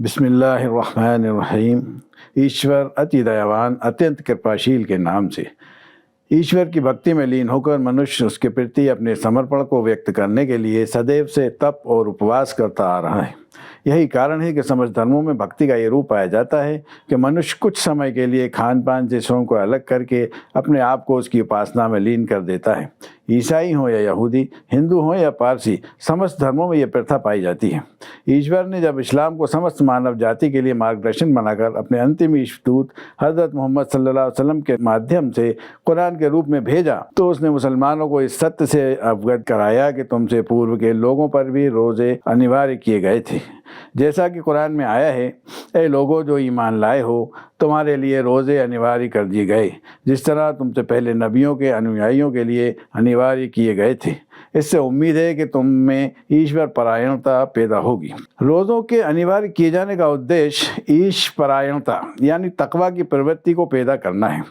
बिस्मिल्लाहिर्रहमानिर्रहीम। ईश्वर अति दयावान अत्यंत कृपाशील के नाम से। ईश्वर की भक्ति में लीन होकर मनुष्य उसके प्रति अपने समर्पण को व्यक्त करने के लिए सदैव से तप और उपवास करता आ रहा है। यही कारण है कि समस्त धर्मों में भक्ति का ये रूप पाया जाता है कि मनुष्य कुछ समय के लिए खान पान से स्वयं को अलग करके अपने आप को उसकी उपासना में लीन कर देता है। ईसाई हो या यहूदी, हिंदू हो या पारसी, समस्त धर्मों में यह प्रथा पाई जाती है। ईश्वर ने जब इस्लाम को समस्त मानव जाति के लिए मार्गदर्शन बनाकर अपने अंतिम ईश्वरदूत हज़रत मोहम्मद सल्लल्लाहु अलैहि वसल्लम के माध्यम से कुरान के रूप में भेजा, तो उसने मुसलमानों को इस सत्य से अवगत कराया कि तुमसे पूर्व के लोगों पर भी रोज़े अनिवार्य किए गए थे। जैसा कि कुरान में आया है, ए लोगों जो ईमान लाए हो, तुम्हारे लिए रोज़े अनिवार्य कर दिए गए, जिस तरह तुमसे पहले नबियों के अनुयायियों के लिए अनिवार्य किए गए थे। इससे उम्मीद है कि तुम में ईश्वर परायणता पैदा होगी। रोज़ों के अनिवार्य किए जाने का उद्देश्य ईश परायणता यानी तकवा की प्रवृत्ति को पैदा करना है।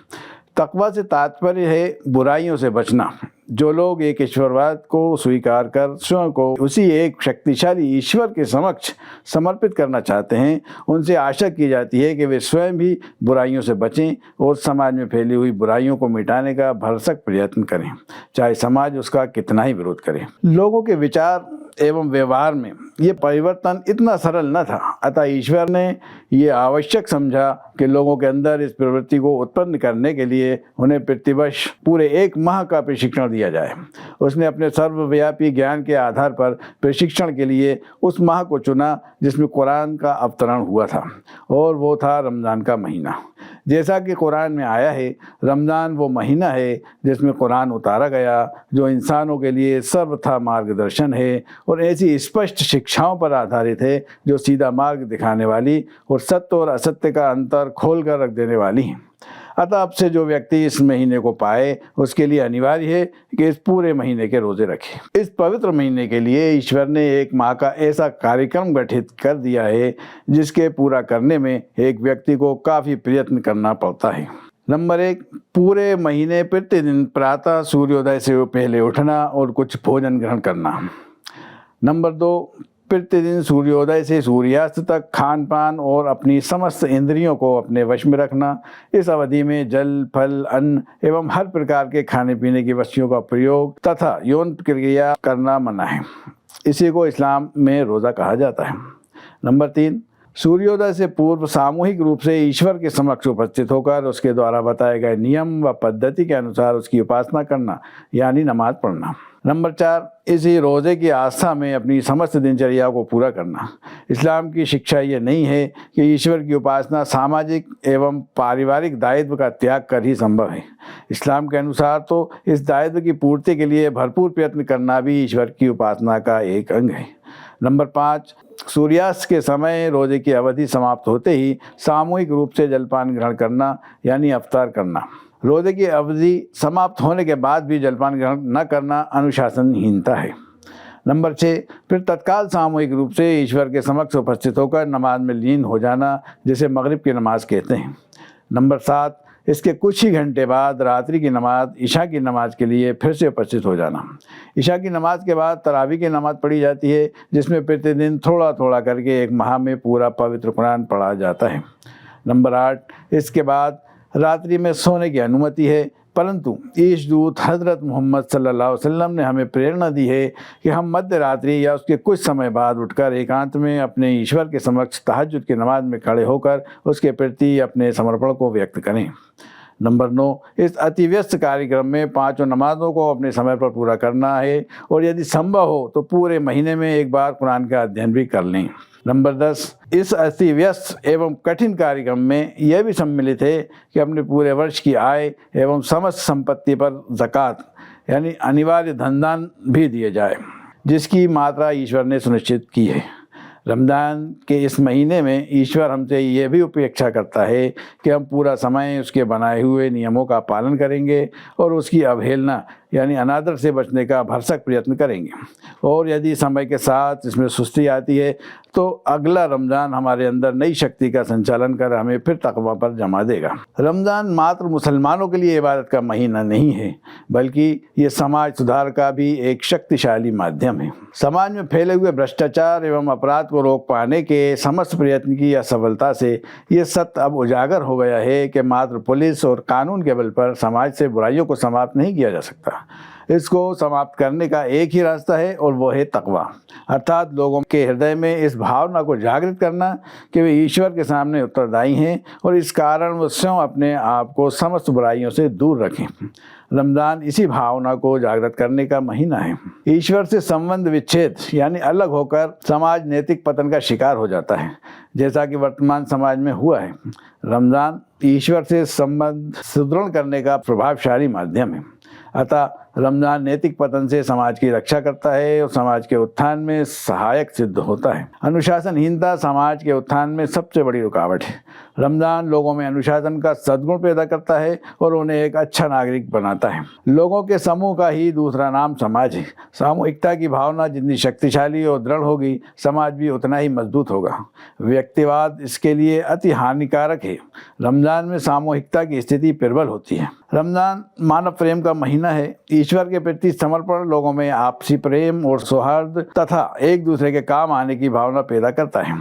तकवा से तात्पर्य है बुराइयों से बचना। जो लोग एक ईश्वरवाद को स्वीकार कर स्वयं को उसी एक शक्तिशाली ईश्वर के समक्ष समर्पित करना चाहते हैं, उनसे आशा की जाती है कि वे स्वयं भी बुराइयों से बचें और समाज में फैली हुई बुराइयों को मिटाने का भरसक प्रयत्न करें, चाहे समाज उसका कितना ही विरोध करे। लोगों के विचार एवं व्यवहार में ये परिवर्तन इतना सरल न था, अतः ईश्वर ने ये आवश्यक समझा कि लोगों के अंदर इस प्रवृत्ति को उत्पन्न करने के लिए उन्हें प्रतिवर्ष पूरे 1 माह का प्रशिक्षण दिया जाए। उसने अपने सर्वव्यापी ज्ञान के आधार पर प्रशिक्षण के लिए उस माह को चुना जिसमें कुरान का अवतरण हुआ था, और वो था रमज़ान का महीना। जैसा कि कुरान में आया है, रमज़ान वो महीना है जिसमें कुरान उतारा गया, जो इंसानों के लिए सर्वथा मार्गदर्शन है और ऐसी स्पष्ट शिक्षाओं पर आधारित है जो सीधा मार्ग दिखाने वाली और सत्य और असत्य का अंतर खोल कर रख देने वाली हैं। अतः अब से जो व्यक्ति इस महीने को पाए, उसके लिए अनिवार्य है कि इस पूरे महीने के रोज़े रखे। इस पवित्र महीने के लिए ईश्वर ने 1 माह का ऐसा कार्यक्रम गठित कर दिया है जिसके पूरा करने में एक व्यक्ति को काफ़ी प्रयत्न करना पड़ता है। नंबर 1, पूरे महीने प्रतिदिन प्रातः सूर्योदय से पहले उठना और कुछ भोजन ग्रहण करना। नंबर 2, प्रतिदिन सूर्योदय से सूर्यास्त तक खान पान और अपनी समस्त इंद्रियों को अपने वश में रखना। इस अवधि में जल, फल, अन्न एवं हर प्रकार के खाने पीने की वस्तुओं का प्रयोग तथा यौन क्रिया करना मना है। इसी को इस्लाम में रोज़ा कहा जाता है। नंबर 3, सूर्योदय से पूर्व सामूहिक रूप से ईश्वर के समक्ष उपस्थित होकर उसके द्वारा बताए गए नियम व पद्धति के अनुसार उसकी उपासना करना, यानी नमाज पढ़ना। नंबर 4, इसी रोज़े की आस्था में अपनी समस्त दिनचर्या को पूरा करना। इस्लाम की शिक्षा ये नहीं है कि ईश्वर की उपासना सामाजिक एवं पारिवारिक दायित्व का त्याग कर ही संभव है। इस्लाम के अनुसार तो इस दायित्व की पूर्ति के लिए भरपूर प्रयत्न करना भी ईश्वर की उपासना का एक अंग है। नंबर 5, सूर्यास्त के समय रोज़े की अवधि समाप्त होते ही सामूहिक रूप से जलपान ग्रहण करना, यानी अफ्तार करना। रोज़े की अवधि समाप्त होने के बाद भी जलपान ग्रहण न करना अनुशासनहीनता है। नंबर 6, फिर तत्काल सामूहिक रूप से ईश्वर के समक्ष उपस्थित होकर नमाज में लीन हो जाना, जिसे मगरिब की नमाज कहते हैं। नंबर 7, इसके कुछ ही घंटे बाद रात्रि की नमाज इशा की नमाज के लिए फिर से उपस्थित हो जाना। इशा की नमाज के बाद तरावी की नमाज पढ़ी जाती है, जिसमें प्रतिदिन थोड़ा थोड़ा करके 1 माह में पूरा पवित्र कुरान पढ़ा जाता है। नंबर 8, इसके बाद रात्रि में सोने की अनुमति है, परंतु ईशदूत हज़रत मोहम्मद सल्लल्लाहु अलैहि वसल्लम ने हमें प्रेरणा दी है कि हम मध्य रात्रि या उसके कुछ समय बाद उठकर एकांत में अपने ईश्वर के समक्ष तहज्जुद की नमाज में खड़े होकर उसके प्रति अपने समर्पण को व्यक्त करें। नंबर 9, इस अति व्यस्त कार्यक्रम में 5 नमाजों को अपने समय पर पूरा करना है और यदि संभव हो तो पूरे महीने में 1 बार कुरान का अध्ययन भी कर लें। नंबर 10, इस अति व्यस्त एवं कठिन कार्यक्रम में यह भी सम्मिलित है कि अपने पूरे वर्ष की आय एवं समस्त संपत्ति पर ज़कात यानी अनिवार्य धनदान भी दिए जाए, जिसकी मात्रा ईश्वर ने सुनिश्चित की है। रमज़ान के इस महीने में ईश्वर हमसे ये भी अपेक्षा करता है कि हम पूरा समय उसके बनाए हुए नियमों का पालन करेंगे और उसकी अवहेलना यानी अनादर से बचने का भरसक प्रयत्न करेंगे। और यदि समय के साथ इसमें सुस्ती आती है तो अगला रमज़ान हमारे अंदर नई शक्ति का संचालन कर हमें फिर तक़वा पर जमा देगा। रमज़ान मात्र मुसलमानों के लिए इबादत का महीना नहीं है, बल्कि ये समाज सुधार का भी एक शक्तिशाली माध्यम है। समाज में फैले हुए भ्रष्टाचार एवं अपराध को रोक पाने के समस्त प्रयत्न की असफलता से ये सत्य अब उजागर हो गया है कि मात्र पुलिस और कानून के बल पर समाज से बुराइयों को समाप्त नहीं किया जा सकता। इसको समाप्त करने का एक ही रास्ता है और वो है तक़वा, अर्थात लोगों के हृदय में इस भावना को जागृत करना कि वे ईश्वर के सामने उत्तरदायी हैं और इस कारण वो स्वयं अपने आप को समस्त बुराइयों से दूर रखें। रमज़ान इसी भावना को जागृत करने का महीना है। ईश्वर से संबंध विच्छेद यानी अलग होकर समाज नैतिक पतन का शिकार हो जाता है, जैसा कि वर्तमान समाज में हुआ है। रमज़ान ईश्वर से संबंध सुदृढ़ करने का प्रभावशाली माध्यम है। अतः रमज़ान नैतिक पतन से समाज की रक्षा करता है और समाज के उत्थान में सहायक सिद्ध होता है। अनुशासनहीनता समाज के उत्थान में सबसे बड़ी रुकावट है। रमज़ान लोगों में अनुशासन का सद्गुण पैदा करता है और उन्हें एक अच्छा नागरिक बनाता है। लोगों के समूह का ही दूसरा नाम समाज है। सामूहिकता की भावना जितनी शक्तिशाली और दृढ़ होगी, समाज भी उतना ही मजबूत होगा। व्यक्तिवाद इसके लिए अति हानिकारक है। रमज़ान में सामूहिकता की स्थिति प्रबल होती है। रमज़ान मानव प्रेम का महीना है। ईश्वर के प्रति समर्पण लोगों में आपसी प्रेम और सौहार्द तथा एक दूसरे के काम आने की भावना पैदा करता है।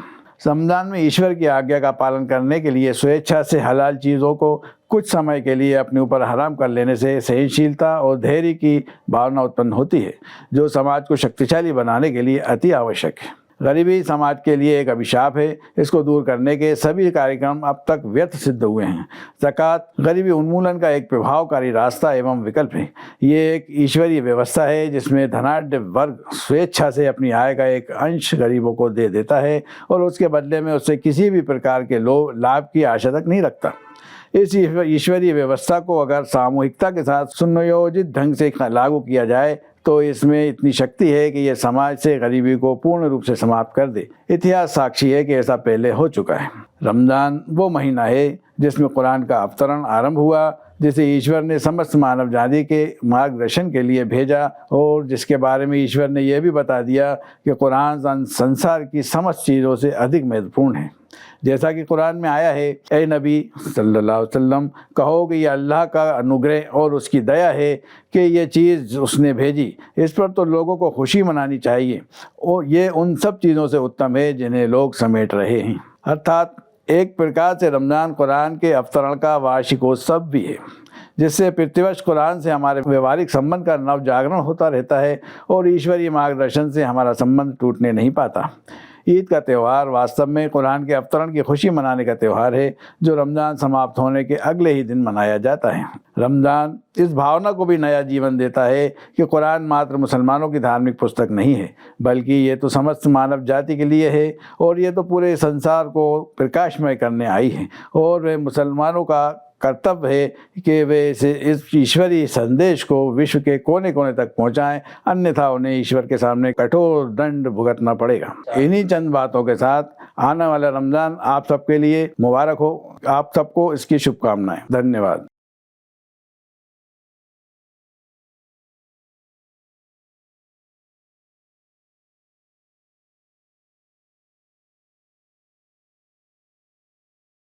रमज़ान में ईश्वर की आज्ञा का पालन करने के लिए स्वेच्छा से हलाल चीज़ों को कुछ समय के लिए अपने ऊपर हराम कर लेने से सहनशीलता और धैर्य की भावना उत्पन्न होती है, जो समाज को शक्तिशाली बनाने के लिए अति आवश्यक है। गरीबी समाज के लिए एक अभिशाप है। इसको दूर करने के सभी कार्यक्रम अब तक व्यर्थ सिद्ध हुए हैं। ज़कात गरीबी उन्मूलन का एक प्रभावकारी रास्ता एवं विकल्प है। ये एक ईश्वरीय व्यवस्था है जिसमें धनाढ्य वर्ग स्वेच्छा से अपनी आय का एक अंश गरीबों को दे देता है और उसके बदले में उससे किसी भी प्रकार के लाभ की आशा तक नहीं रखता। इस ईश्वरीय व्यवस्था को अगर सामूहिकता के साथ सुनियोजित ढंग से लागू किया जाए तो इसमें इतनी शक्ति है कि यह समाज से गरीबी को पूर्ण रूप से समाप्त कर दे। इतिहास साक्षी है कि ऐसा पहले हो चुका है। रमज़ान वो महीना है जिसमें कुरान का अवतरण आरंभ हुआ, जिसे ईश्वर ने समस्त मानव जाति के मार्गदर्शन के लिए भेजा और जिसके बारे में ईश्वर ने यह भी बता दिया कि कुरान संसार की समस्त चीज़ों से अधिक महत्वपूर्ण है। जैसा कि कुरान में आया है, ए नबी सल्लल्लाहु अलैहि वसल्लम, कहो कि यह अल्लाह का अनुग्रह और उसकी दया है कि ये चीज़ उसने भेजी। इस पर तो लोगों को खुशी मनानी चाहिए और ये उन सब चीज़ों से उत्तम है जिन्हें लोग समेट रहे हैं। अर्थात एक प्रकार से रमज़ान कुरान के अवतरण का वार्षिकोत्सव भी है, जिससे प्रतिवर्ष कुरान से हमारे व्यवहारिक संबंध का नव जागरण होता रहता है और ईश्वरीय मार्गदर्शन से हमारा संबंध टूटने नहीं पाता। ईद का त्यौहार वास्तव में कुरान के अवतरण की खुशी मनाने का त्यौहार है, जो रमज़ान समाप्त होने के अगले ही दिन मनाया जाता है। रमज़ान इस भावना को भी नया जीवन देता है कि कुरान मात्र मुसलमानों की धार्मिक पुस्तक नहीं है, बल्कि ये तो समस्त मानव जाति के लिए है और ये तो पूरे संसार को प्रकाशमय करने आई है और वे मुसलमानों का कर्तव्य है कि वे इस ईश्वरीय संदेश को विश्व के कोने कोने तक पहुंचाएं, अन्यथा उन्हें ईश्वर के सामने कठोर दंड भुगतना पड़ेगा। इन्हीं चंद बातों के साथ आने वाला रमज़ान आप सबके लिए मुबारक हो। आप सबको इसकी शुभकामनाएं। धन्यवाद।